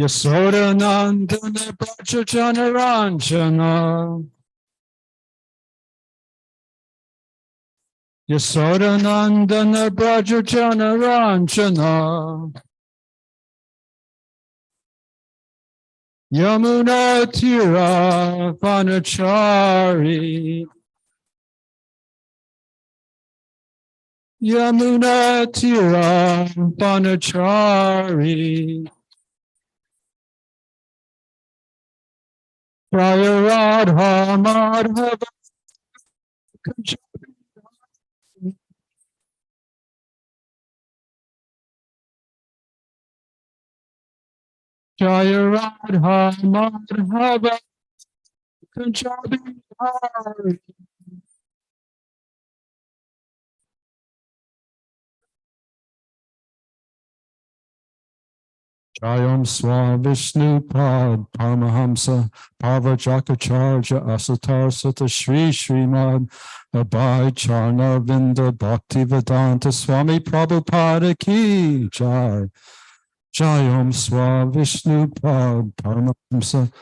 Yasodanandana Prachachana Ranchana Yasodanandana Prachachana Ranchana Yamuna Tira Panachari Yamuna Tira Panachari Prayaradha Madhava Jaya Radha Madhava Kunjabi Hari Jayam Swa Vishnu Pad Paramahamsa Pavajakacharya Asatar Sata Shri Srimad Abhay Charna Vinda Bhakti Vedanta Swami Prabhupada Ki Jai Jayam Swa Vishnu Pad Paramahamsa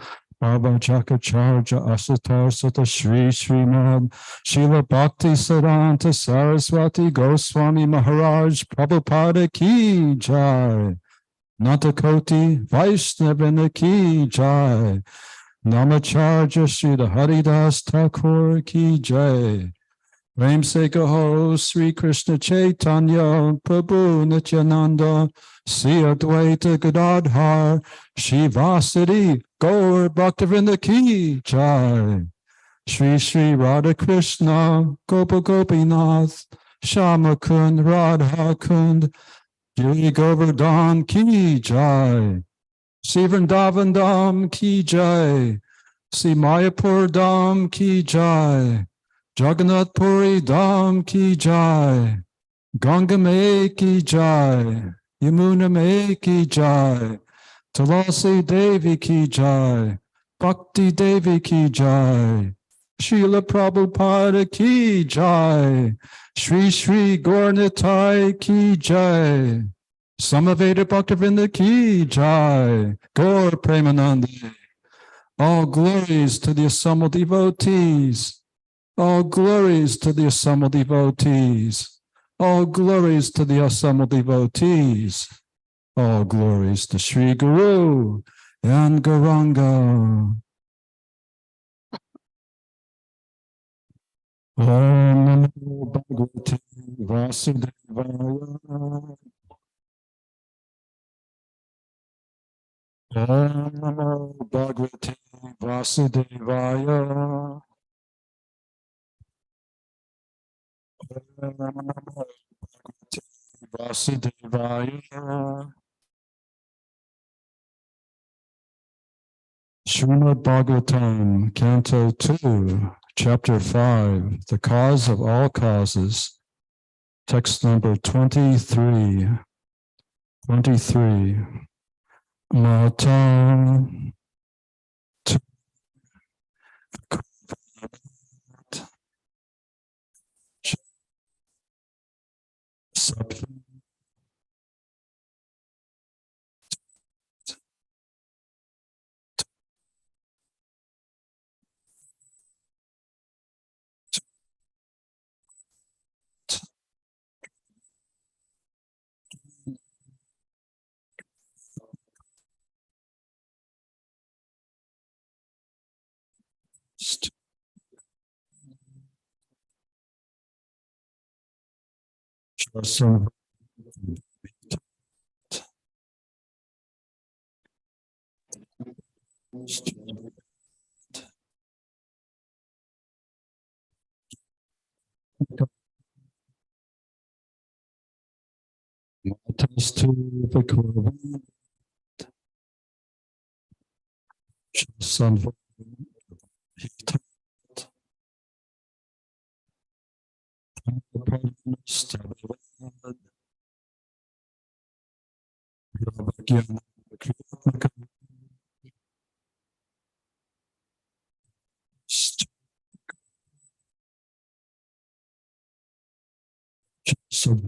Pavajakacharya Asatar Sata Shri Srimad Srila Bhakti Siddhanta Saraswati Goswami Maharaj Prabhupada Ki Jai Nantakoti Vaishnavana Ki Jai Namacharya Srila Haridas Thakur Ki Jai Prem Se Kaho Sri Krishna Chaitanya Prabhu Nityananda Sri Advaita Gadadhar Shivasati Gaur Bhaktivinoda Ki Jai Shri Shri Radha Krishna Gopa Gopinath Shama Kund Radha Kund Jai Govardhan Ki Jai Sri Vrindavan Dham Ki Jai Sri Mayapur Dham Ki Jai Jagannath Puri Dham Ki Jai Ganga Mai Ki Jai Yamuna Mai Ki Jai Tulasi Devi Ki Jai Bhakti Devi Ki Jai Srila Prabhupada Ki Jai Shri Shri Gaurnitai Ki Jai Samaveda Bhaktivinoda Ki Jai Gaur Premanande. All glories to the assembled devotees. All glories to the assembled devotees. All glories to the assembled devotees. All glories to Sri Guru and Gauranga. Om Namo Bhagavate Vasudevaya. Om Namo Bhagavate Vasudevaya. Om Namo Bhagavate Vasudevaya. Srimad Bhagavatam, Canto 2, Chapter 5, The Cause of All Causes, text number 23. 23. Mata Matas to the Kurvan, son of So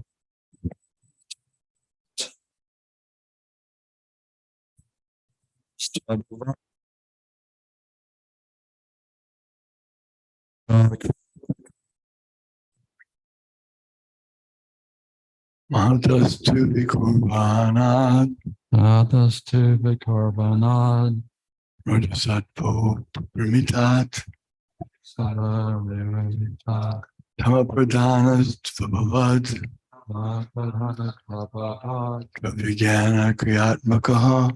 Matastu vikurvanat Adastu Vikarvanad Rajasattvo primitat Sarvita Tamapradhanastvabhavad Mahadhanakrabhat Vigana kriyatmakaha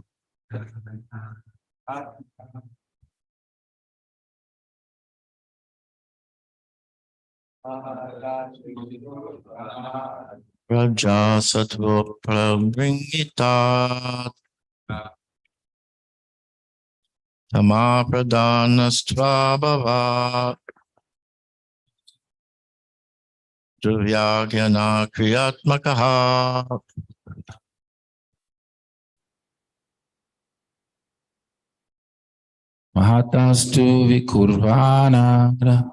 Rajasattvo prabringitat Tamapradhanastvabhavat Dravyagana kriyatmakaha Mahatastu vikurvanara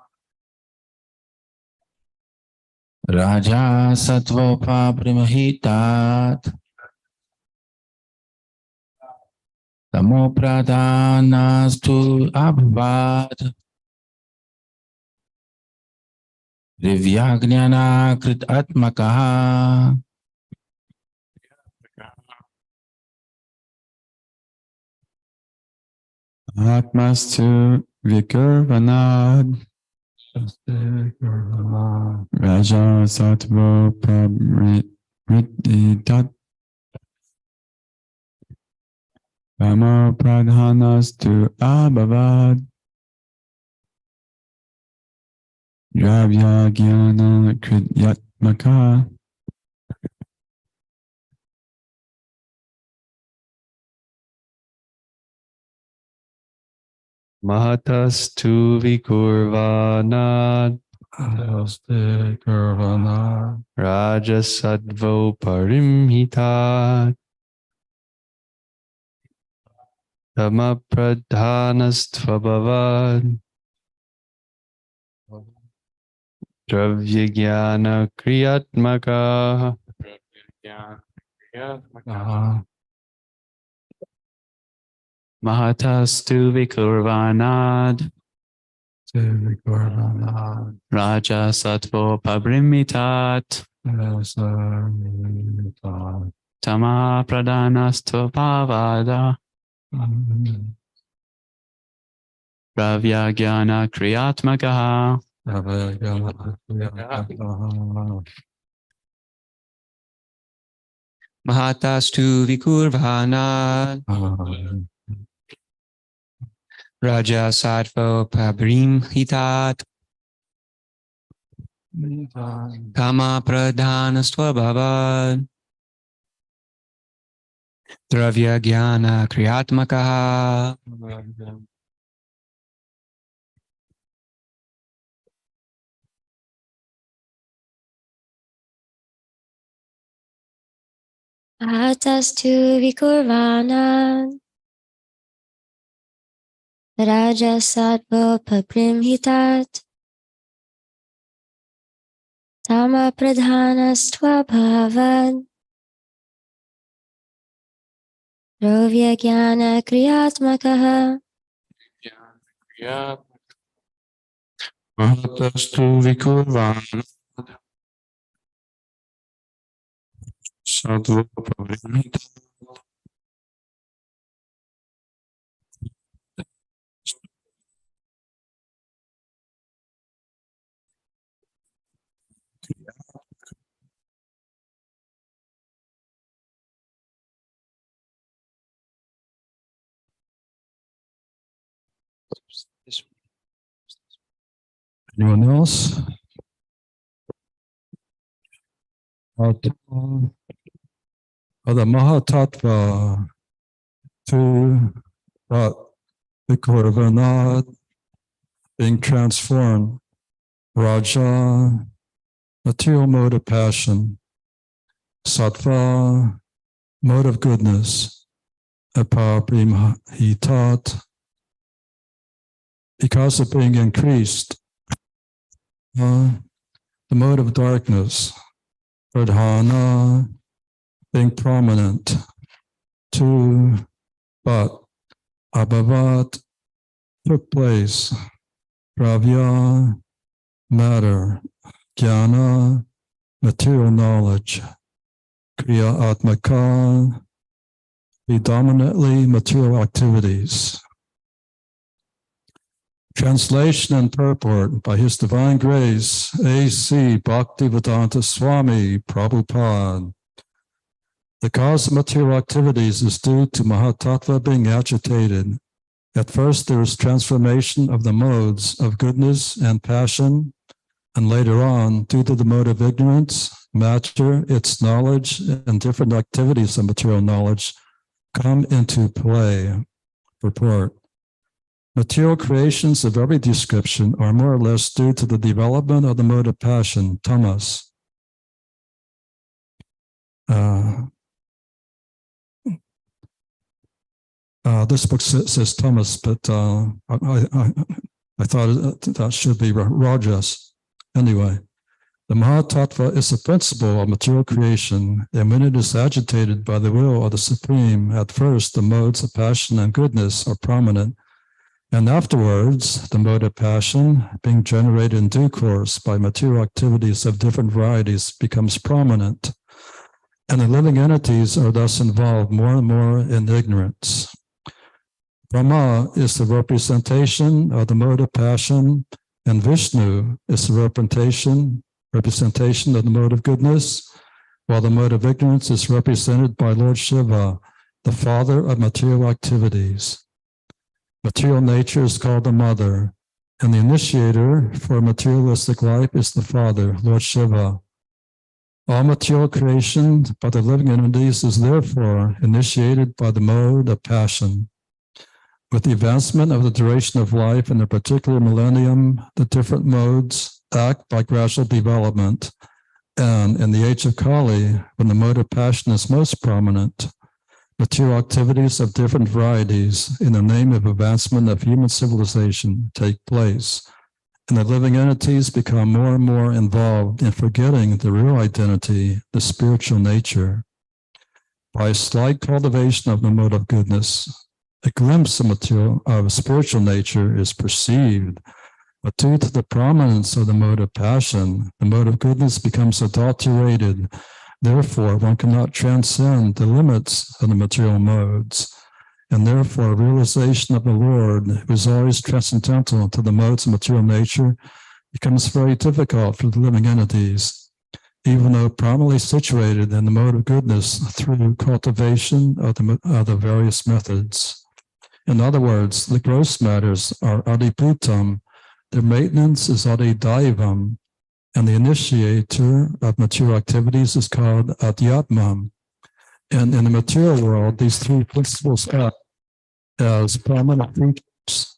Raja sattvopa primahitat Tamo pradhanastu abhavad Divyajnana krit atmakaha Atmastu Vikarvanad Raja Sattva Pramritat Tamo Pradhanastu Abhavad Dravya Gyana Krityatmaka Mahatastu Vikurvanad Adastu Vikarvanad Rajasattvo Parimhitat Tamapradhanastvabhavad Dravyajnana Kriyatmaka Mahatastu Vikurvanad Raja Sattvo Pabrimitat Tama Pradhanastu Pavada Dravyajnana Kriyatmakaha Mahatastu Vikurvanad Raja Sattvo Pabrim Hitat Kama Pradhanastvabhavad Dravya Gyana Kriyatmakaha Mahatastu Vikurvanad Raja Sattva Pabrimhitat Tama Pradhanastvabhavad Dravya Gyana Kriyatmakaha Mahatastu vikurvanad Sattva parimhitat Anyone else? The Mahatattva to Vikurvanad being transformed. Raja, material mode of passion. Sattva, mode of goodness. Apabrimhitat, because of being increased. The mode of darkness. Pradhana, being prominent. 2, but abhavat, took place. Dravya, matter. Jnana, material knowledge. Kriya atmaka, predominantly material activities. Translation and purport by His Divine Grace, A.C. Bhaktivedanta Swami Prabhupada. The cause of material activities is due to Mahatattva being agitated. At first, there is transformation of the modes of goodness and passion, and later on, due to the mode of ignorance, matter, its knowledge, and different activities of material knowledge come into play. Purport. Material creations of every description are more or less due to the development of the mode of passion, tamas. This book says tamas, but I thought that should be rajas. Anyway, the Mahatattva is the principle of material creation, and when it is agitated by the will of the Supreme, at first the modes of passion and goodness are prominent, and afterwards the mode of passion, being generated in due course by material activities of different varieties, becomes prominent, and the living entities are thus involved more and more in ignorance. Brahma is the representation of the mode of passion, and Vishnu is the representation of the mode of goodness, while the mode of ignorance is represented by Lord Shiva, the father of material activities. Material nature is called the mother, and the initiator for materialistic life is the father, Lord Shiva. All material creation by the living entities is therefore initiated by the mode of passion. With the advancement of the duration of life in a particular millennium, the different modes act by gradual development, and in the age of Kali, when the mode of passion is most prominent, material activities of different varieties in the name of advancement of human civilization take place, and the living entities become more and more involved in forgetting the real identity, the spiritual nature. By a slight cultivation of the mode of goodness, a glimpse of spiritual nature is perceived, but due to the prominence of the mode of passion, the mode of goodness becomes adulterated. Therefore, one cannot transcend the limits of the material modes, and therefore realization of the Lord, who is always transcendental to the modes of material nature, becomes very difficult for the living entities, even though prominently situated in the mode of goodness through cultivation of the various methods. In other words, the gross matters are adibhutam, their maintenance is adidaivam, and the initiator of material activities is called adhyatmam. And in the material world, these three principles act as prominent features,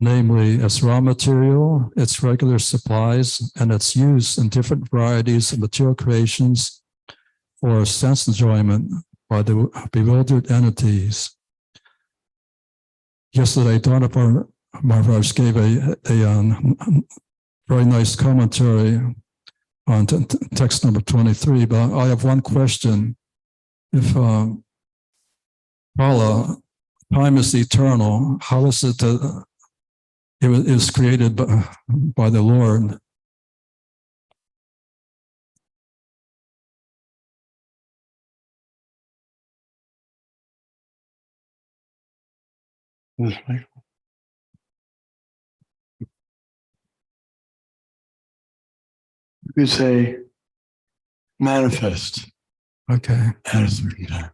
namely its raw material, its regular supplies, and its use in different varieties of material creations for sense enjoyment by the bewildered entities. Yesterday, Dhanapur Maharaj gave a very nice commentary on text number 23, but I have one question. If Kala, time is eternal, how is it that it is created by the Lord? This way. You could say manifest Okay. at a certain time.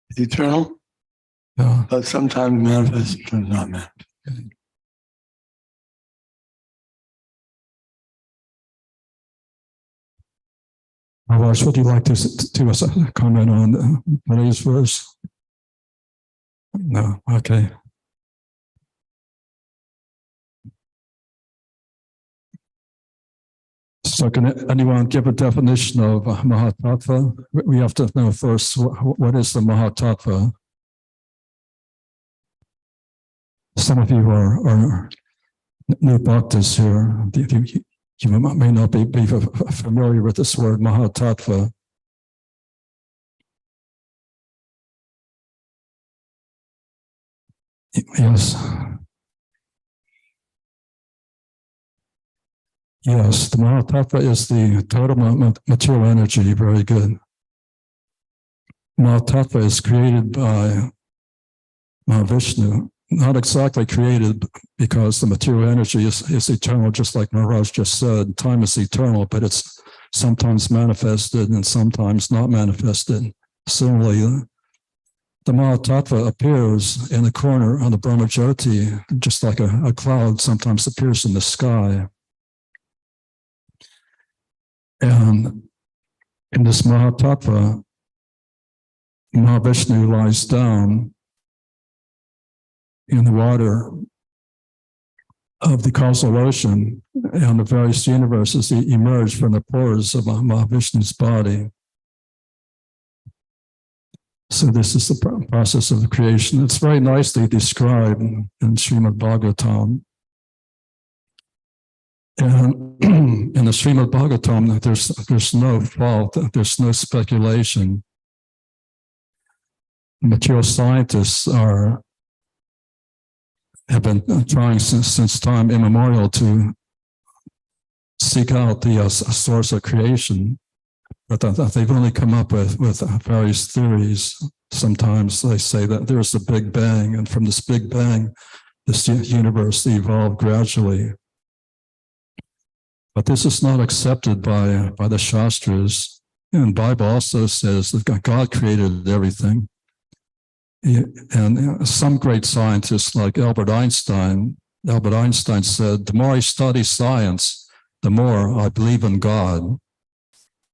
It's eternal, Yeah. but sometimes manifest, sometimes not manifest. Maharaj, would you like to do a comment on today's verse? No. Okay. So can anyone give a definition of Mahatattva? We have to know first, what is the Mahatattva? Some of you are new bhaktas here. You may not be familiar with this word, Mahatattva. Yes. Yes, the Mahatattva is the total material energy. Very good. Mahatattva is created by Mahavishnu. Not exactly created because the material energy is eternal, just like Maharaj just said. Time is eternal, but it's sometimes manifested and sometimes not manifested. Similarly, the Mahatattva appears in the corner on the Brahmajyoti, just like a cloud sometimes appears in the sky. And in this Mahatattva, Mahavishnu lies down in the water of the causal ocean, and the various universes emerge from the pores of Mahavishnu's body. So this is the process of creation. It's very nicely described in Srimad Bhagavatam. And in the Srimad Bhagavatam, there's no fault, there's no speculation. Material scientists have been trying since time immemorial to seek out the source of creation, but they've only come up with various theories. Sometimes they say that there's a Big Bang, and from this Big Bang, this universe evolved gradually. But this is not accepted by the Shastras. And the Bible also says that God created everything. And some great scientists like Albert Einstein said, the more I study science, the more I believe in God.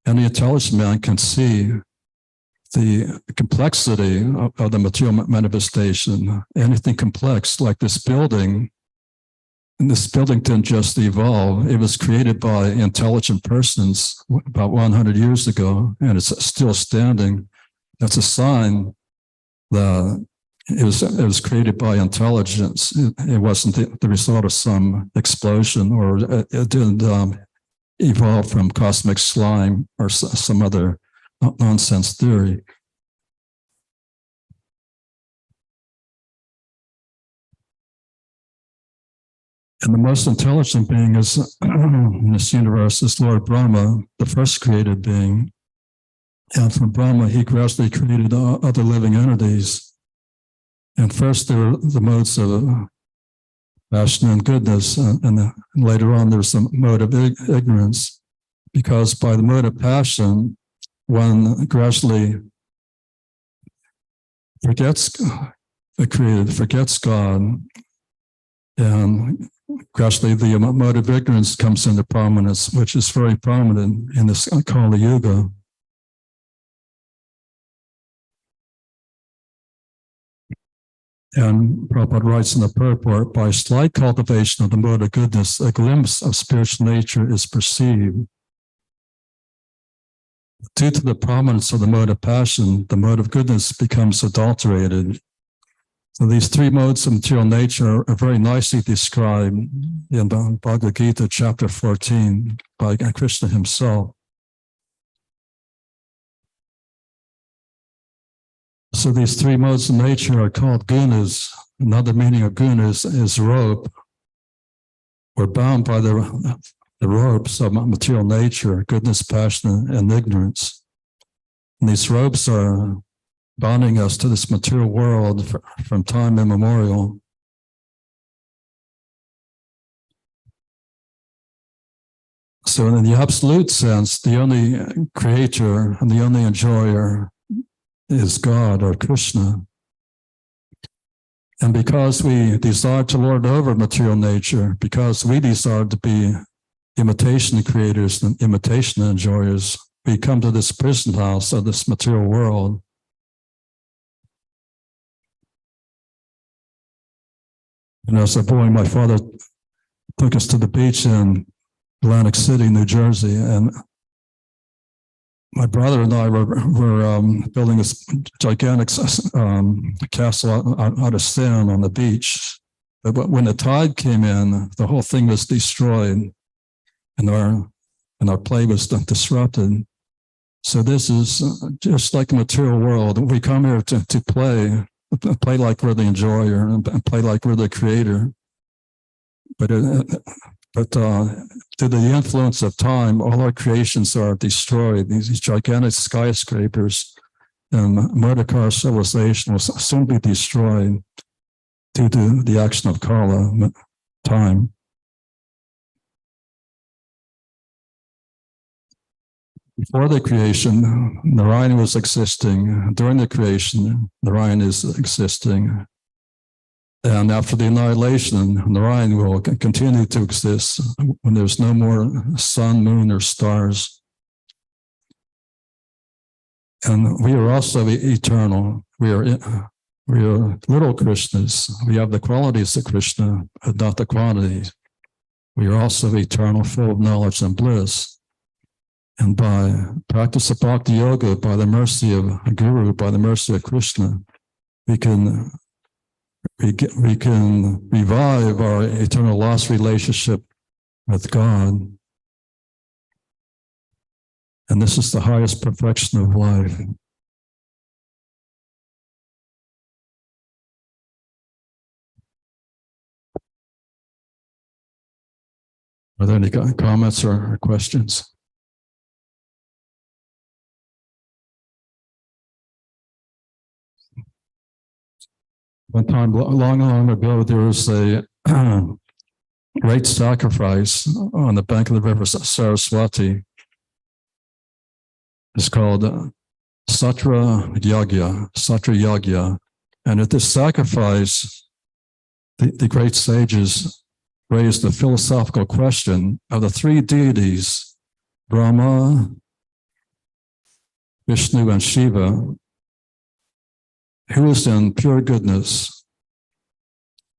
Any intelligent man can see the complexity of the material manifestation. Anything complex, like this building, and this building didn't just evolve. It was created by intelligent persons about 100 years ago, and it's still standing. That's a sign that it was created by intelligence. It wasn't the result of some explosion, or it didn't evolve from cosmic slime or some other nonsense theory. And the most intelligent being is in this universe is Lord Brahma, the first created being. And from Brahma, he gradually created other living entities. And first there were the modes of passion and goodness, and later on there's the mode of ignorance. Because by the mode of passion, one gradually forgets the created, forgets God, and gradually the mode of ignorance comes into prominence, which is very prominent in this Kali Yuga. And Prabhupada writes in the purport, by slight cultivation of the mode of goodness, a glimpse of spiritual nature is perceived. Due to the prominence of the mode of passion, the mode of goodness becomes adulterated. So these three modes of material nature are very nicely described in Bhagavad Gita, chapter 14, by Krishna himself. So these three modes of nature are called gunas. Another meaning of gunas is rope. We're bound by the ropes of material nature, goodness, passion, and ignorance. And these ropes are bonding us to this material world from time immemorial. So in the absolute sense, the only creator and the only enjoyer is God or Krishna. And because we desire to lord over material nature, because we desire to be imitation creators and imitation enjoyers, we come to this prison house of this material world. And as a boy, my father took us to the beach in Atlantic City, New Jersey, and my brother and I were building this gigantic castle out of sand on the beach. But when the tide came in, the whole thing was destroyed. and our play was disrupted. So this is just like the material world. We come here to play like we're the enjoyer and play like we're the creator. But through the influence of time, all our creations are destroyed. These gigantic skyscrapers and Mordecai civilization will soon be destroyed due to the action of Kala, time. Before the creation, Narayan was existing. During the creation, Narayan is existing. And after the annihilation, Narayan will continue to exist when there's no more sun, moon, or stars. And we are also eternal. We are little Krishnas. We have the qualities of Krishna, but not the quantities. We are also eternal, full of knowledge and bliss. And by practice of bhakti yoga, by the mercy of a guru, by the mercy of Krishna, we can revive our eternal lost relationship with God. And this is the highest perfection of life. Are there any comments or questions? One time, long ago, there was a great sacrifice on the bank of the river Saraswati. It's called Satra Yagya. And at this sacrifice, the great sages raised the philosophical question of the three deities, Brahma, Vishnu, and Shiva. Who is in pure goodness?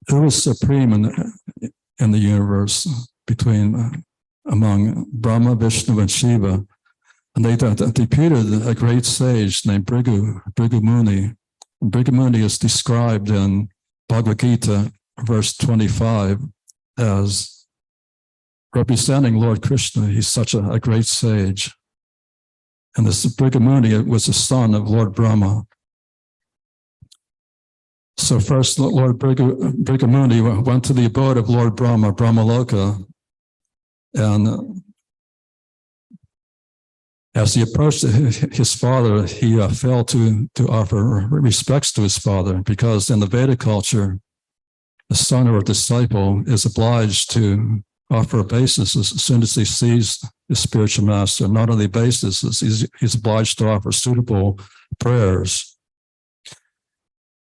Who is supreme in the universe among Brahma, Vishnu, and Shiva? And they deputed a great sage named Bhrigu Muni. Bhrigu Muni is described in Bhagavad Gita, verse 25, as representing Lord Krishna. He's such a great sage. And this Bhrigu Muni was the son of Lord Brahma. So first, Lord Bhrigu Muni went to the abode of Lord Brahma, Brahmaloka, and as he approached his father, he failed to offer respects to his father, because in the Vedic culture, the son or disciple is obliged to offer obeisance as soon as he sees his spiritual master. Not only obeisances, he's obliged to offer suitable prayers.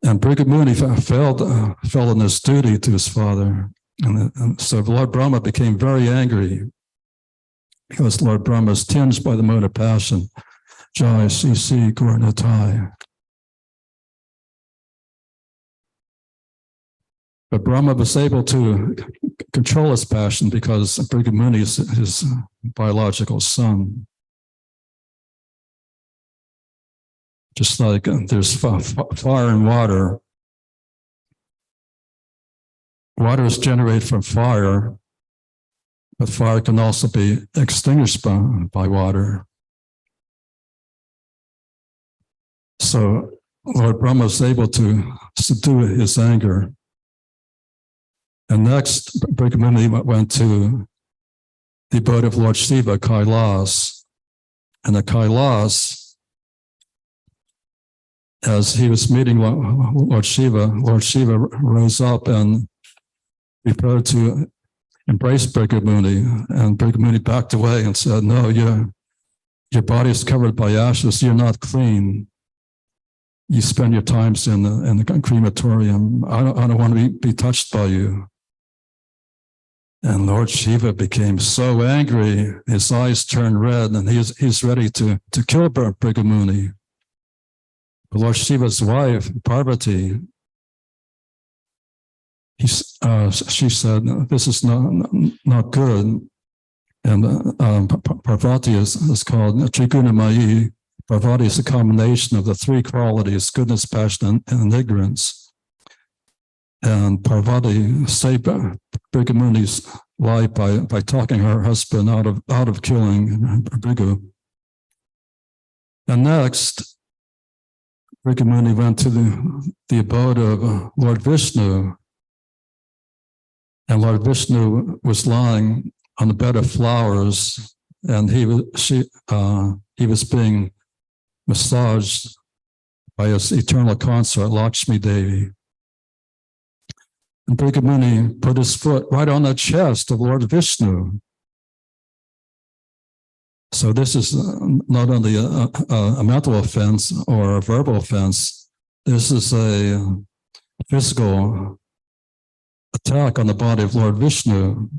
And Bhrigu Muni fell in his duty to his father. And so Lord Brahma became very angry, because Lord Brahma is tinged by the moon of passion. Jai CC Gaurnatai. But Brahma was able to control his passion because Bhrigu Muni is his biological son. Just like there's fire and water. Water is generated from fire, but fire can also be extinguished by water. So Lord Brahma was able to subdue his anger. And next, Bhrigu Muni went to the abode of Lord Shiva, Kailas. And the Kailas, as he was meeting Lord Shiva rose up and prepared to embrace Bhrigu Muni. And Bhrigu Muni backed away and said, no, your body is covered by ashes. You're not clean. You spend your times in the crematorium. I don't want to be touched by you. And Lord Shiva became so angry, his eyes turned red, and he's ready to kill Bhrigu Muni. But Lord Shiva's wife, Parvati, she said, this is not good. And Parvati is called Trigunamayi. Parvati is a combination of the three qualities, goodness, passion, and ignorance. And Parvati saved Bhrigu Muni's life by talking her husband out of killing Bhrigu. And next, Bhrigu Muni went to the abode of Lord Vishnu, and Lord Vishnu was lying on a bed of flowers, and he was being massaged by his eternal consort, Lakshmi Devi. And Bhrigu Muni put his foot right on the chest of Lord Vishnu. So this is not only a mental offense or a verbal offense, this is a physical attack on the body of Lord Vishnu.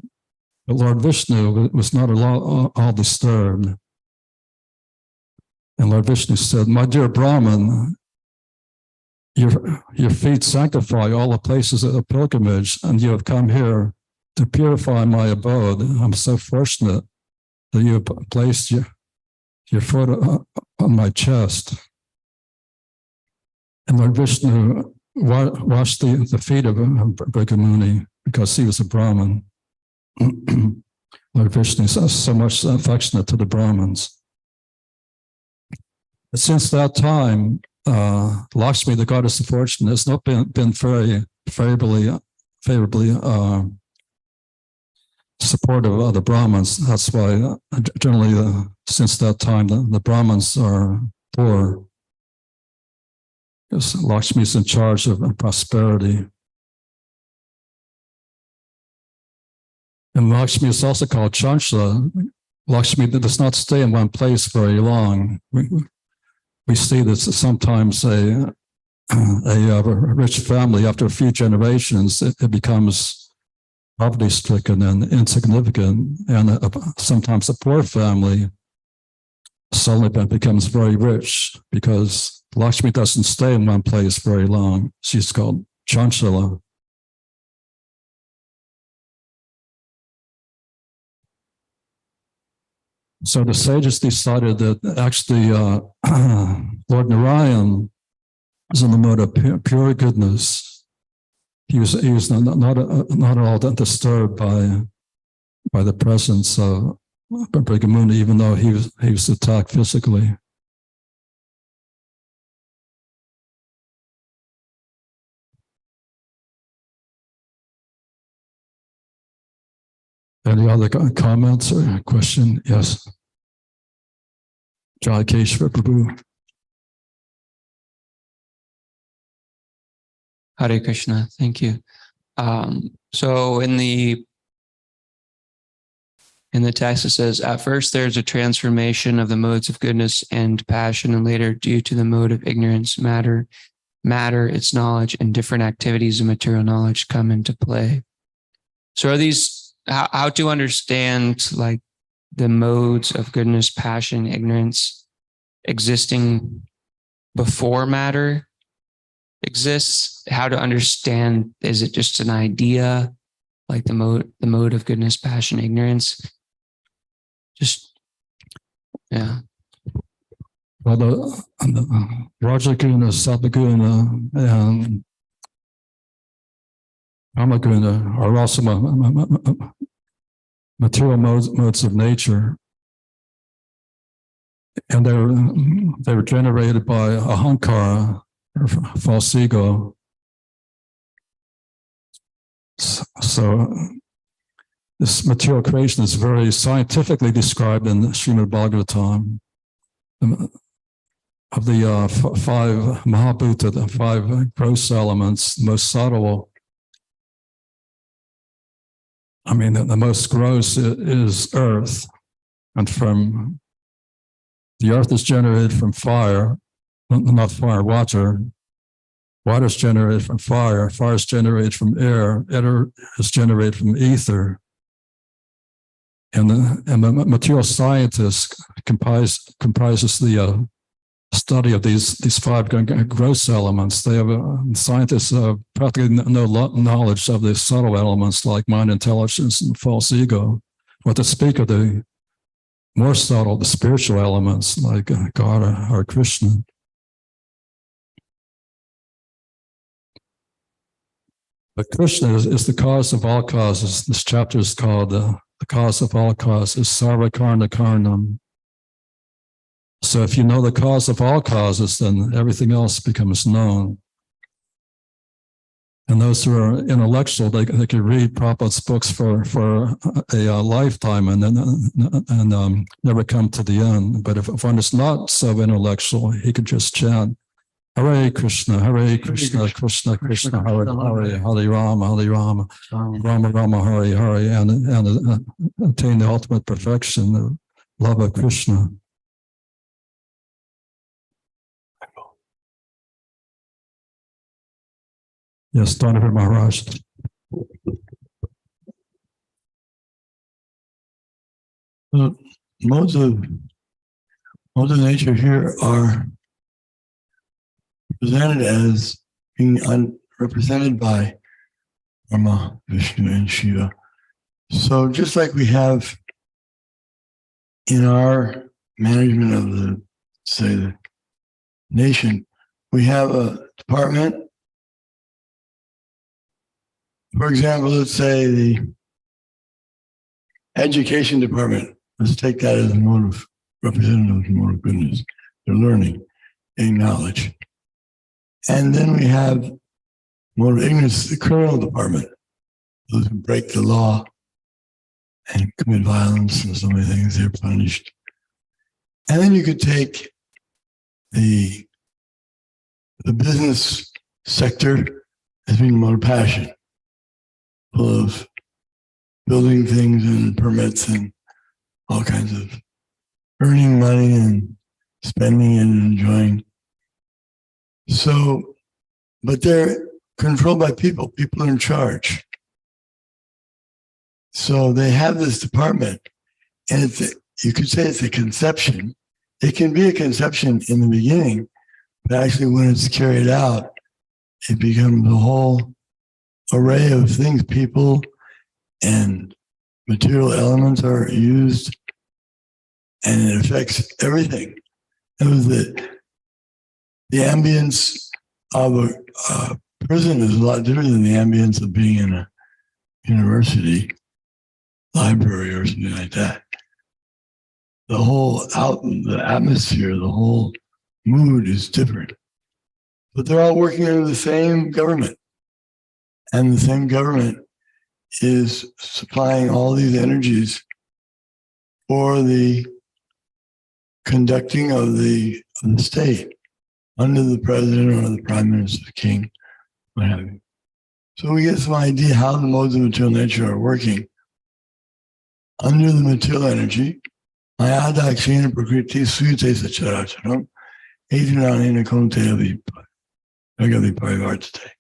But Lord Vishnu was not at all disturbed. And Lord Vishnu said, "My dear Brahman, your feet sanctify all the places of pilgrimage, and you have come here to purify my abode. I'm so fortunate that you have placed your foot on my chest." And Lord Vishnu washed the feet of Bhrigu Muni because he was a Brahmin. Lord Vishnu is so much affectionate to the Brahmins. But since that time, Lakshmi, the goddess of fortune, has not been very favorably supportive of the Brahmins. That's why generally since that time the Brahmins are poor, because Lakshmi is in charge of prosperity. And Lakshmi is also called Chanchala. Lakshmi does not stay in one place very long. We see that sometimes a rich family, after a few generations, it becomes poverty-stricken and insignificant, and sometimes a poor family suddenly becomes very rich because Lakshmi doesn't stay in one place very long. She's called Chanchala. So the sages decided that actually Lord Narayan is in the mode of pure goodness. He was not at all disturbed by the presence of Bhrigu Muni, even though he was attacked physically. Any other comments or question? Yes. Jai Keshava Prabhu. Hare Krishna. Thank you. So in the text it says, at first there's a transformation of the modes of goodness and passion, and later due to the mode of ignorance, matter, its knowledge, and different activities of material knowledge come into play. So are these how to understand like the modes of goodness, passion, ignorance existing before matter exists? How to understand, is it just an idea, like the mode of goodness, passion, ignorance? Just, yeah. Well, the Rajaguna, Sattva-guna, and Tamaguna are also material modes of nature, and they were generated by ahankara, or false ego. So this material creation is very scientifically described in Srimad Bhagavatam. Of the five Mahabhuta, the five gross elements, the most subtle, the most gross is earth. And from the earth is generated from fire, not fire, water. Water is generated from fire. Fire is generated from air. Air is generated from ether. And the material scientist comprises the study of these five gross elements. They have scientists have practically no knowledge of the subtle elements like mind, intelligence, and false ego. What to speak of the more subtle, the spiritual elements like God or Krishna. But Krishna is the cause of all causes. This chapter is called the cause of all causes, Sarva Karna Karnam. So if you know the cause of all causes, then everything else becomes known. And those who are intellectual, they could read Prabhupada's books for a lifetime and never come to the end. But if one is not so intellectual, he could just chant Hare Krishna, Krishna Krishna, Hare Hare, Hare Rama, Rama Rama, Hare Hare, and attain the ultimate perfection, the love of Krishna. Yes, Donovan Maharaj. The modes of nature here are presented as being represented by Brahma, Vishnu, and Shiva. So just like we have in our management of the nation, we have a department. For example, let's say the education department. Let's take that as a mode of representative of the mode of goodness. They're learning, getting knowledge. And then we have mode of ignorance, the criminal department, those who break the law and commit violence and so many things, they're punished. And then you could take the business sector as being mode of passion, full of building things and permits and all kinds of earning money and spending it and enjoying. So, but they're controlled by people. People are in charge. So they have this department, and you could say it's a conception. It can be a conception in the beginning, but actually when it's carried out, it becomes a whole array of things. People and material elements are used, and it affects everything. It was the ambience of a prison is a lot different than the ambience of being in a university library or something like that. The atmosphere, the whole mood is different. But they're all working under the same government. And the same government is supplying all these energies for the conducting of the state under the president or the prime minister, the king, what have you. So we get some idea how the modes of material nature are working. Under the material energy, Mayadakshina Prakriti Suyate Sacharacharam, Adrianina Konte Agavi Parivartate.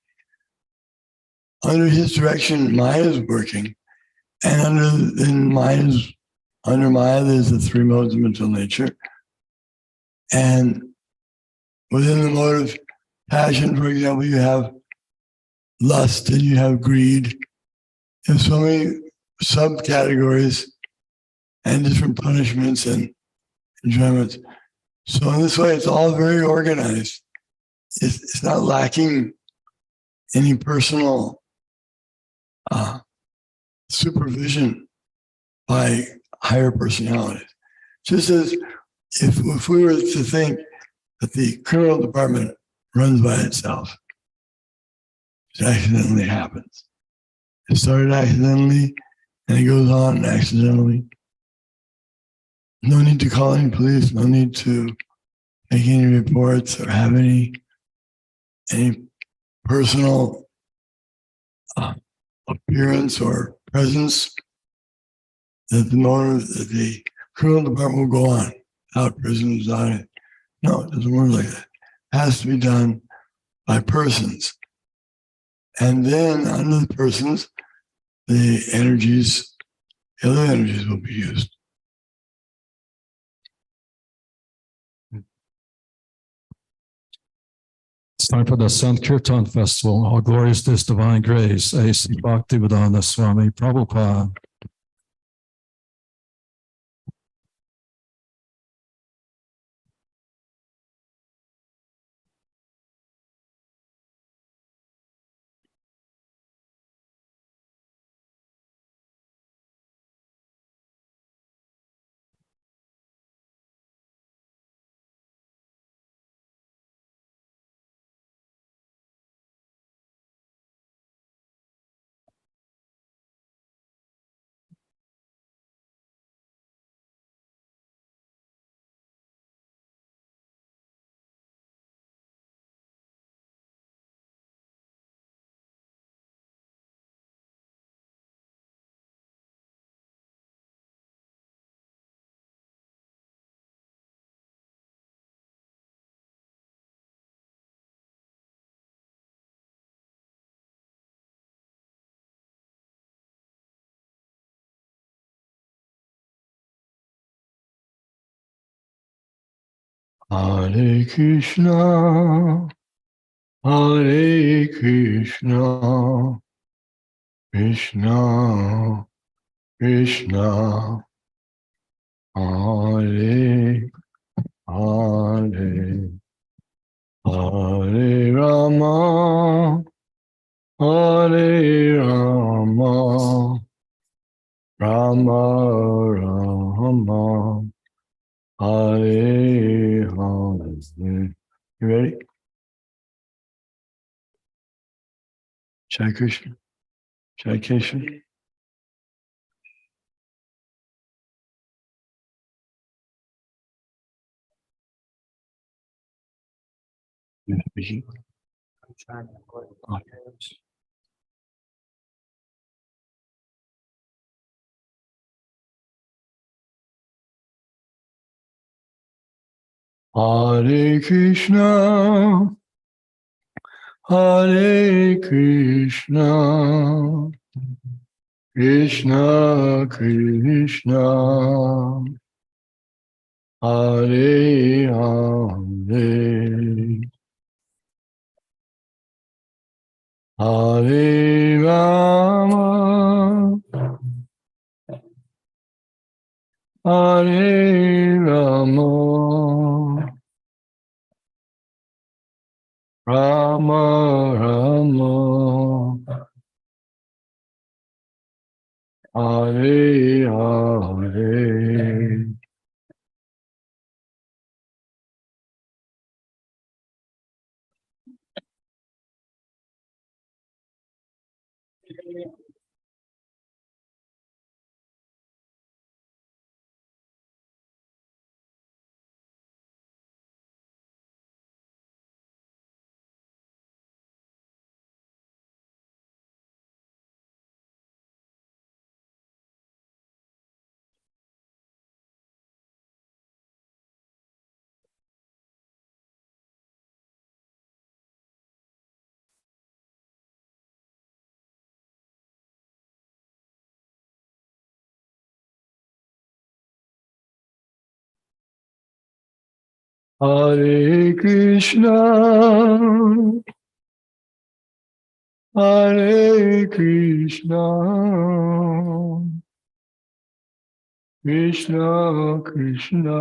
Under his direction, Maya is working, and under Maya, there's the three modes of material nature. And within the mode of passion, for example, you have lust and you have greed. There's so many subcategories and different punishments and enjoyments. So in this way, it's all very organized. It's not lacking any personal supervision by higher personalities. Just as if we were to think that the criminal department runs by itself, it accidentally happens. It started accidentally, and it goes on accidentally. No need to call any police, no need to make any reports or have any personal appearance or presence that the criminal department will go on out prisons on it. No, it doesn't work like that. It has to be done by persons. And then under the persons, the other energies will be used. It's time for the Sankirtan Festival. All glories to His Divine Grace, A.C. Bhaktivedanta Swami Prabhupada. Hare Krishna, Hare Krishna, Krishna, Krishna, Hare Hare, Hare Rama, Hare Rama, Rama Rama, Hare Hare. You ready? Jai Krishna. Jai Krishna. You're speaking. Hare Krishna, Hare Krishna, Krishna Krishna, Hare Hare, Hare Rama, Hare Rama, Rama Rama, Hare Hare. Hare Krishna, Hare Krishna, Krishna Krishna,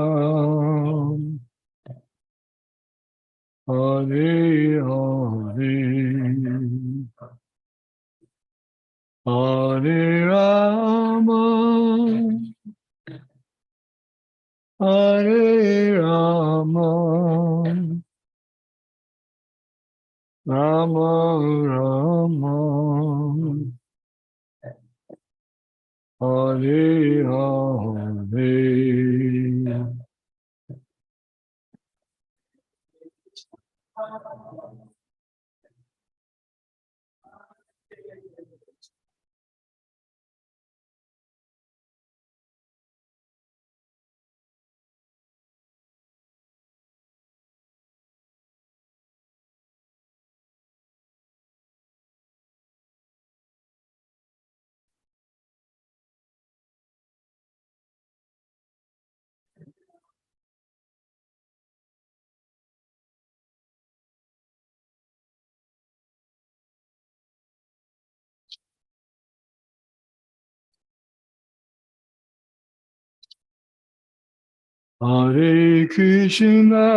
Hare Hare, Hare Rama, Hare Rama, Rama Rama, Hare Hare. Hare Krishna,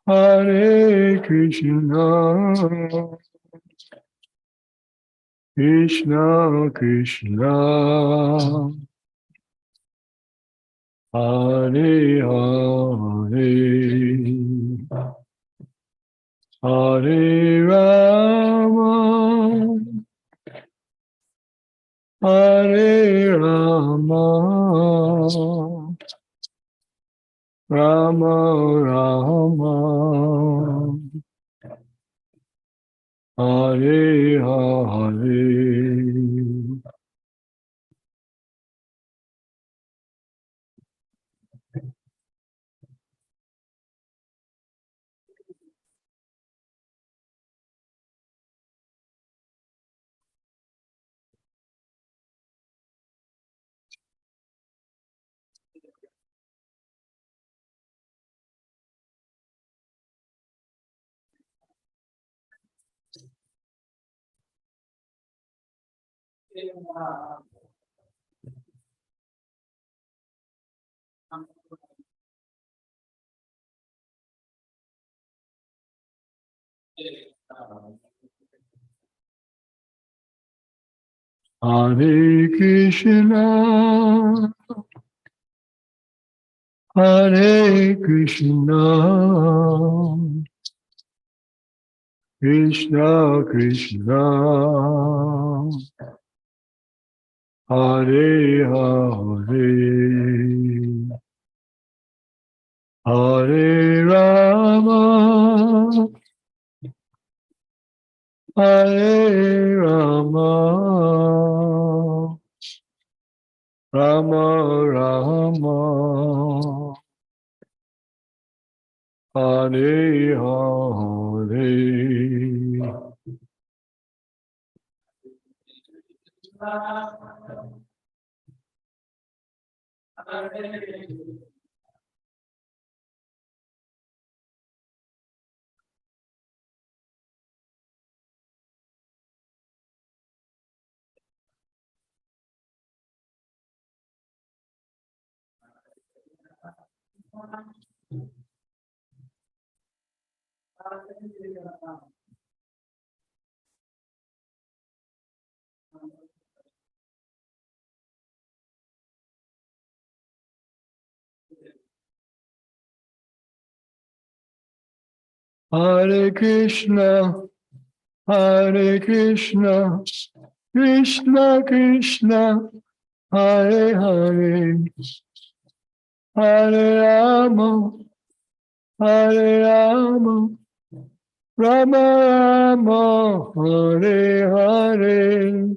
Hare Krishna, Krishna Krishna, Hare Hare, Hare Rama, Hare Rama, Rama Rama, Hare Hare. Hare Krishna, Hare Krishna, Krishna Krishna, Hare Hare, Hare Rama, Hare Rama, Rama Rama, Hare Hare. Hare Krishna, Hare Krishna, Krishna Krishna, Hare Hare, Hare Rama, Hare Rama, Rama Rama, Hare Hare.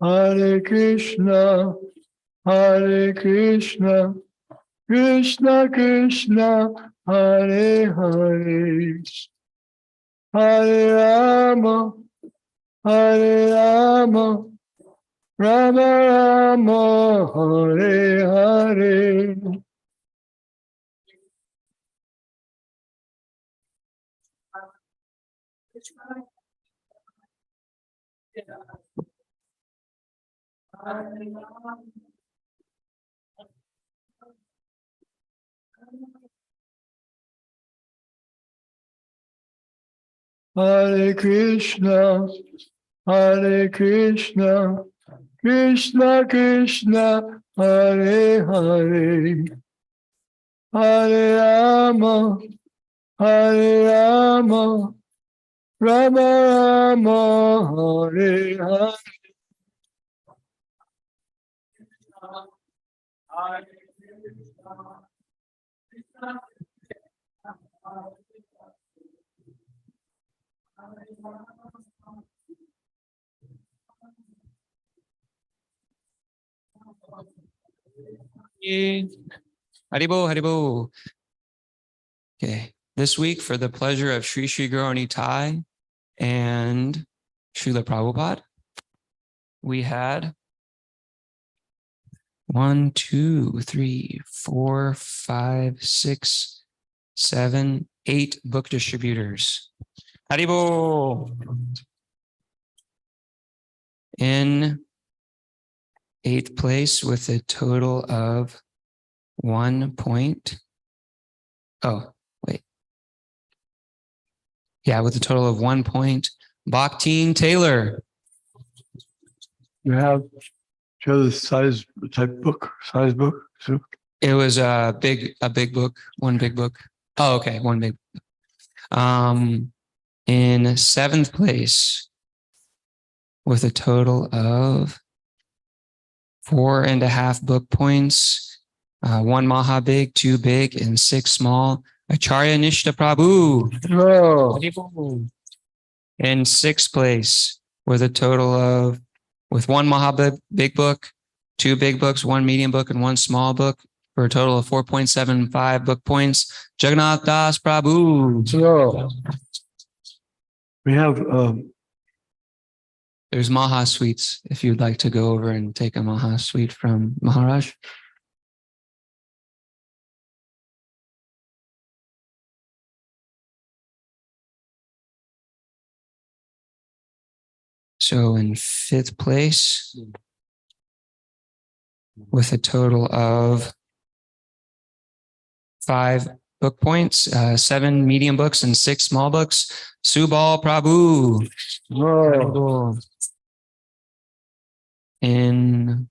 Hare Krishna, Hare Krishna, Krishna Krishna, Hare Hare, Hare Rama, Hare Rama, Rama Rama, Hare Hare. Hare Krishna, Hare Krishna, Krishna Krishna, Hare Hare, Hare Rama, Hare Rama, Rama Rama, Hare Hare. Haribo, Haribo. Okay. This week, for the pleasure of Sri Sri Guru Nitai and Srila Prabhupada, we had 1, 2, 3, 4, 5, 6, 7, 8 book distributors. Haribo. In 8th place with a total of 1 point. Oh, wait. Yeah, with a total of 1 point. Bhakteen Taylor. You have the size book. So It was a big book, one big book. Oh, okay, one big. In 7th place with a total of 4.5 book points, 1 Maha big, 2 big, and 6 small. Acharya Nishta Prabhu. oh, In 6th place with a total of, with 1 Maha big book, 2 big books, 1 medium book, and 1 small book. for a total of 4.75 book points. Jagannath Das Prabhu. So we have There's Maha Sweets if you'd like to go over and take a Maha Sweet from Maharaj. So in fifth place, with a total of 5 book points, 7 medium books and 6 small books, Subal Prabhu. In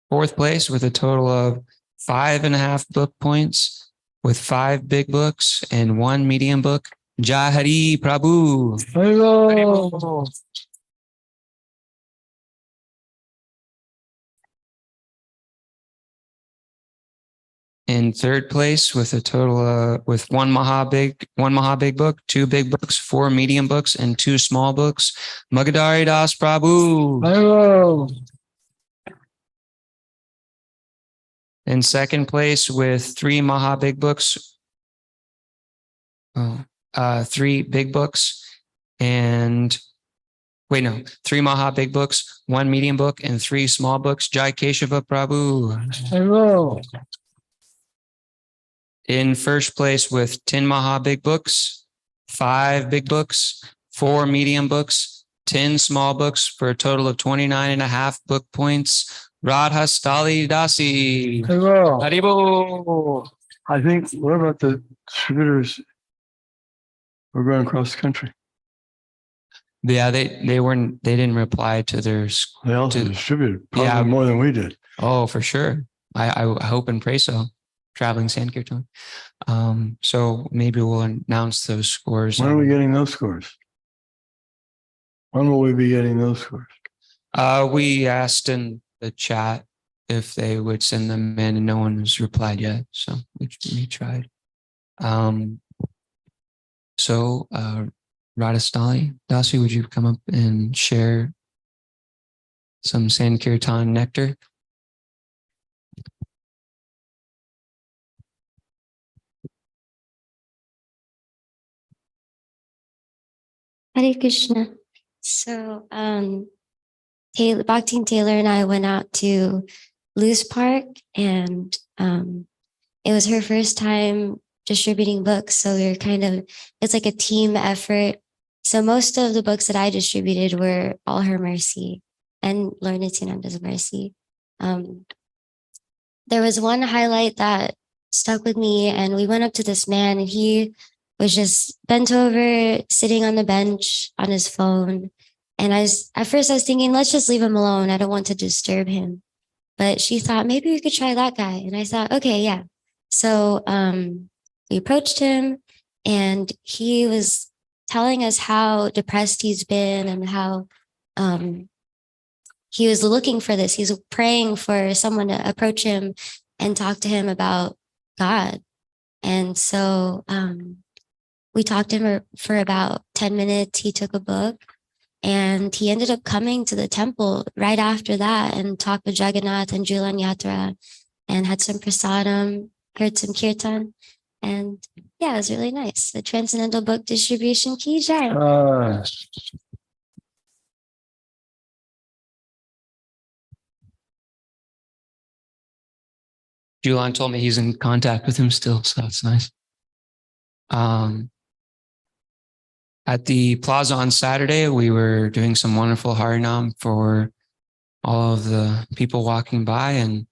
fourth place with a total of 5.5 book points, with 5 big books and 1 medium book, Jahari Prabhu. Hello. In third place with a total with one Maha big book, 2 big books, 4 medium books, and 2 small books, Magadari Das Prabhu. Hello. In second place with 3 Maha big books, 3 big books and 3 Maha big books, 1 medium book, and 3 small books, Jai Keshava Prabhu. Hello. In first place with 10 Maha big books, 5 big books, 4 medium books, 10 small books for a total of 29.5 book points, Radha Stali Dasi. Hello. Haribo. I think, what about the distributors? We're going across the country. Yeah, they didn't reply to their. They also distributed probably Yeah. more than we did. Oh, for sure. I hope and pray so. Traveling Sankirtan. So maybe we'll announce those scores. When are we getting those scores? When will we be getting those scores? We asked in the chat if they would send them in, and no one has replied yet. So we tried. So Radhastali Dasi, would you come up and share some Sankirtan nectar? Hare Krishna. So, Bhakti Taylor and I went out to Lewis Park, and it was her first time distributing books. So we were it's like a team effort. So most of the books that I distributed were all her mercy and Lord Nityananda's mercy. There was one highlight that stuck with me, and we went up to this man, and he was just bent over, sitting on the bench on his phone. And at first I was thinking, let's just leave him alone. I don't want to disturb him. But she thought, maybe we could try that guy. And I thought, okay, yeah. So we approached him, and he was telling us how depressed he's been and how he was looking for this. He's praying for someone to approach him and talk to him about God. And so we talked to him for about 10 minutes. He took a book, and he ended up coming to the temple right after that and talked with Jagannath and Julan Yatra and had some prasadam, heard some kirtan. And yeah, it was really nice. The Transcendental Book Distribution Ki Jai. Julan told me he's in contact with him still, so that's nice. At the plaza on Saturday, we were doing some wonderful Harinam for all of the people walking by, and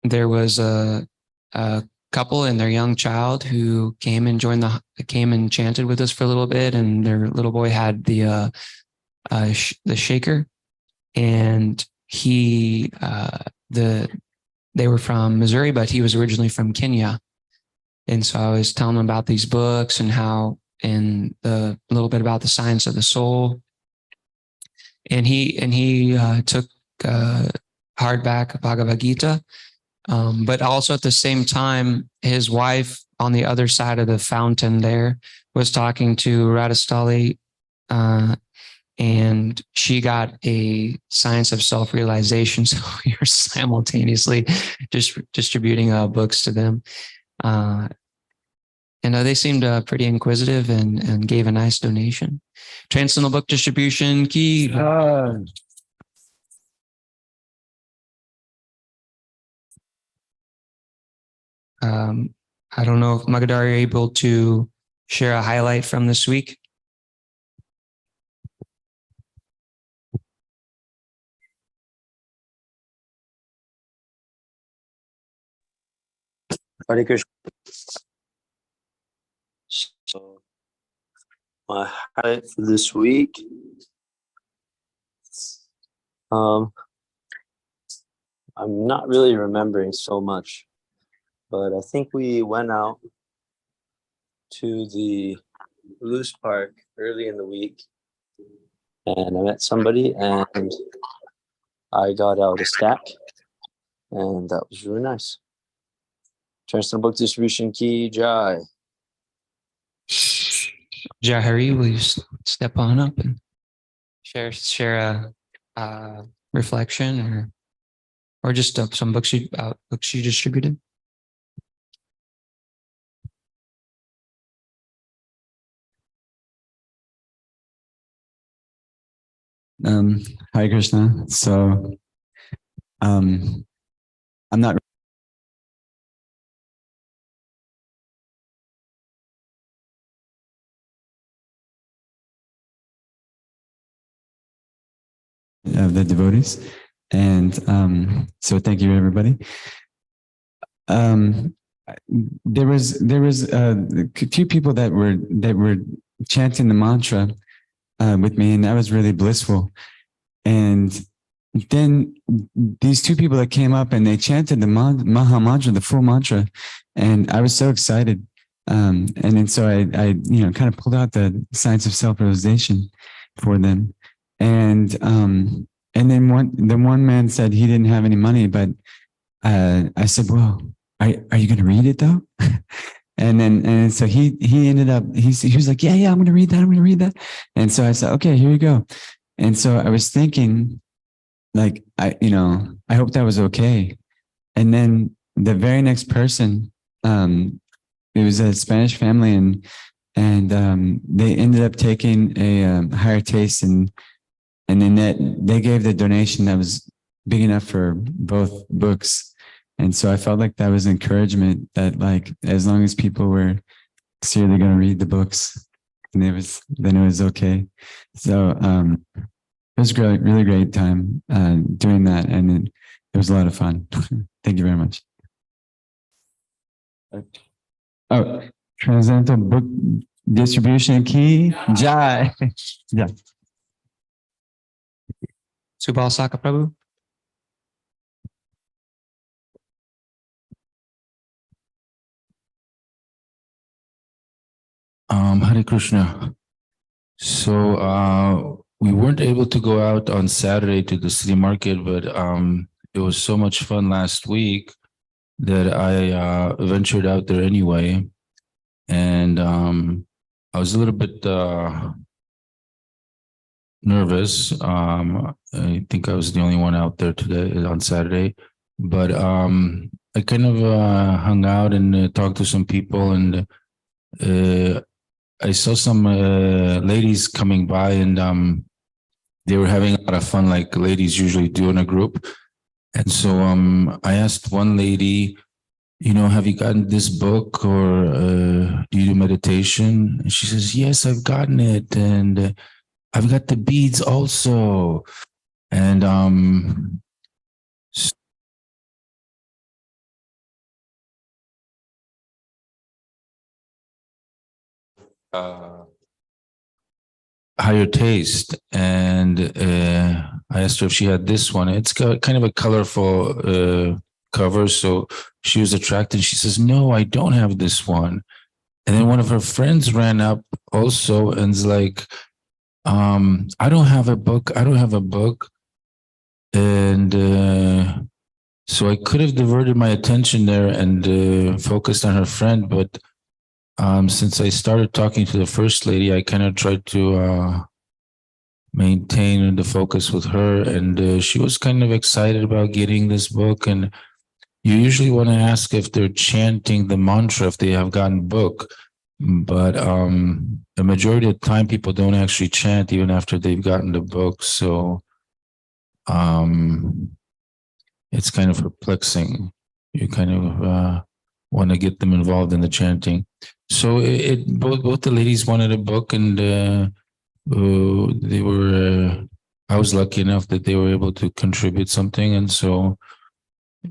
there was a couple and their young child who came and chanted with us for a little bit, and their little boy had the shaker, and they were from Missouri, but he was originally from Kenya. And so I was telling him about these books and and a little bit about the science of the soul. And he took hardback Bhagavad Gita. But also at the same time, his wife on the other side of the fountain there was talking to Radhastali, and she got a science of self-realization. So we are simultaneously just distributing books to them. And they seemed pretty inquisitive and gave a nice donation. Transcendental Book Distribution Key. I don't know if Magadar, are able to share a highlight from this week? Hare Krishna. So my highlight for this week, I'm not really remembering so much, but I think we went out to the loose park early in the week, and I met somebody, and I got out a stack, and that was really nice. Transcendental Book Distribution Key Jai. Jahari, will you step on up and share a reflection or just some books you distributed? Hare Krishna. So, I'm not of the devotees, and so thank you, everybody. There was a few people that were chanting the mantra with me, and that was really blissful. And then these two people that came up and they chanted the Maha Mantra, the full mantra, and I was so excited. And then so I kind of pulled out the science of self-realization for them. And then one man said he didn't have any money, but I said, well, are you going to read it though? And so he ended up, he was like, yeah, I'm going to read that. And so I said, okay, here you go. And so I was thinking, like, I hope that was okay. And then the very next person, it was a Spanish family, and they ended up taking a higher taste, and then they gave the donation that was big enough for both books. And so I felt like that was encouragement that, like, as long as people were seriously going to read the books, then it was okay. So it was great, really great time doing that, and it was a lot of fun. Thank you very much. Oh, Transcendental Book Distribution Key Jai. Yeah. Subal Saka Prabhu. Hare Krishna. So we weren't able to go out on Saturday to the city market, but it was so much fun last week that I ventured out there anyway. And I was a little bit nervous. I think I was the only one out there today on Saturday, but I kind of hung out and talked to some people, and I saw some ladies coming by, and they were having a lot of fun, like ladies usually do in a group. And so I asked one lady, have you gotten this book, or do you do meditation? And she says, yes, I've gotten it, and I've got the beads also. And higher taste, and I asked her if she had this one. It's got kind of a colorful cover, so she was attracted. She says, no, I don't have this one. And then one of her friends ran up also and's like, I don't have a book. And so I could have diverted my attention there and focused on her friend, but since I started talking to the first lady, I kind of tried to maintain the focus with her. And she was kind of excited about getting this book. And you usually want to ask if they're chanting the mantra, if they have gotten book. But the majority of the time, people don't actually chant even after they've gotten the book. So it's kind of perplexing. You kind of want to get them involved in the chanting. So both the ladies wanted a book, and they were. I was lucky enough that they were able to contribute something, and so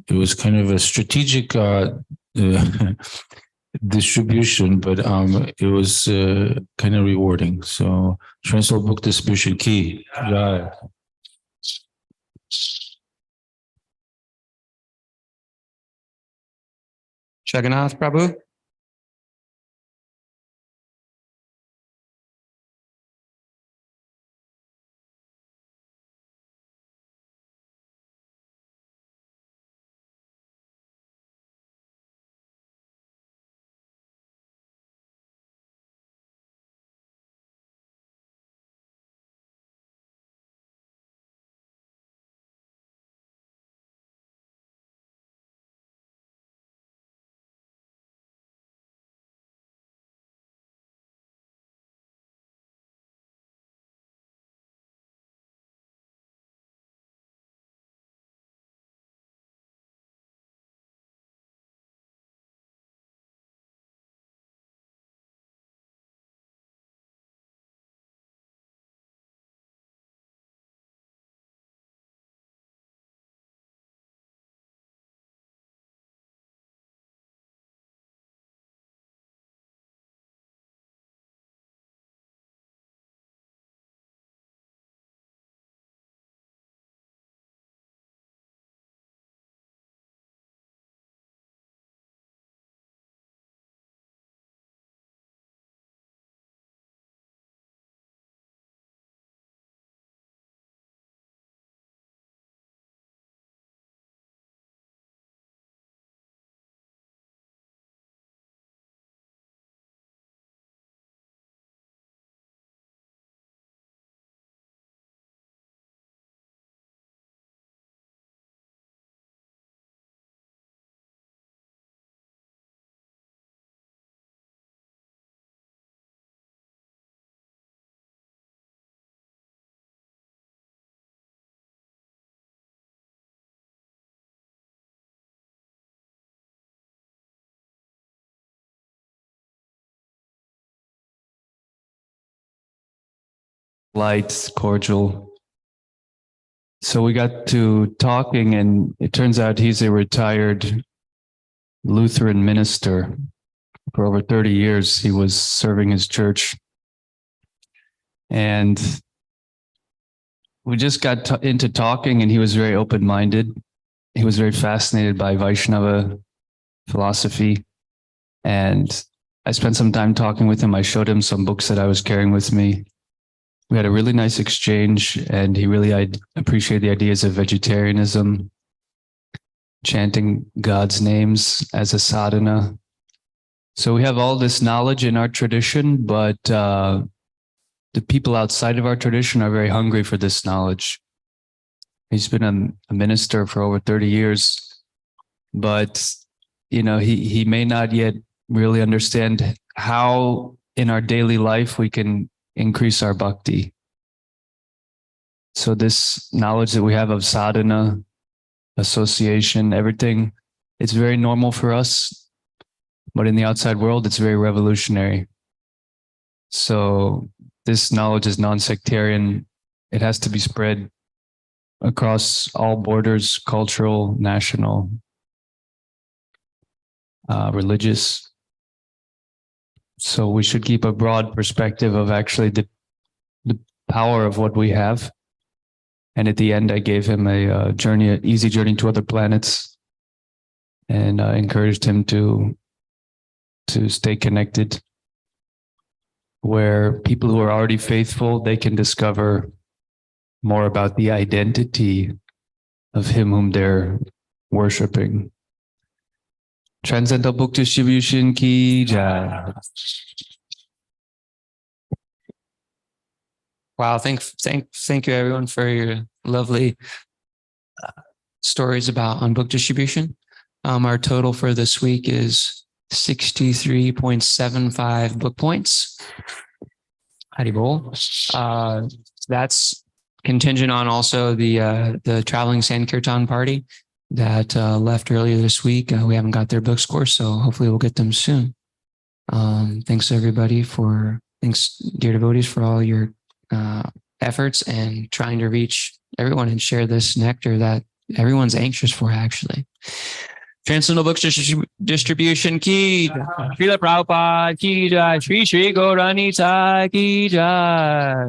it was kind of a strategic distribution, but it was kind of rewarding. So Transworld Book Distribution Key. Yeah. Jagannath Prabhu. Light, cordial. So we got to talking, and it turns out he's a retired Lutheran minister. For over 30 years, he was serving his church. And we just got into talking, and he was very open-minded. He was very fascinated by Vaishnava philosophy. And I spent some time talking with him. I showed him some books that I was carrying with me. We had a really nice exchange, and he really appreciated the ideas of vegetarianism, chanting God's names as a sadhana. So we have all this knowledge in our tradition, but the people outside of our tradition are very hungry for this knowledge. He's been a minister for over 30 years, but he may not yet really understand how in our daily life we can increase our bhakti. So this knowledge that we have of sadhana, association, everything, it's very normal for us, but in the outside world, it's very revolutionary. So this knowledge is non-sectarian. It has to be spread across all borders, cultural, national, religious. So we should keep a broad perspective of actually the power of what we have. And at the end, I gave him a easy journey to other planets, and encouraged him to stay connected, where people who are already faithful, they can discover more about the identity of him whom they're worshiping. Transcendental Book Distribution Ki Jai. Wow. Thank you everyone for your lovely stories about on book distribution. Our total for this week is 63.75 book points. Haribol. That's contingent on also the traveling Sankirtan party that left earlier this week. We haven't got their book scores, so hopefully we'll get them soon. Thanks everybody thanks dear devotees for all your efforts and trying to reach everyone and share this nectar that everyone's anxious for, actually. Transcendental Books Distribution Ki Srila Prabhupada Ki Jai, Shri Gaurani Sai Ki Jai.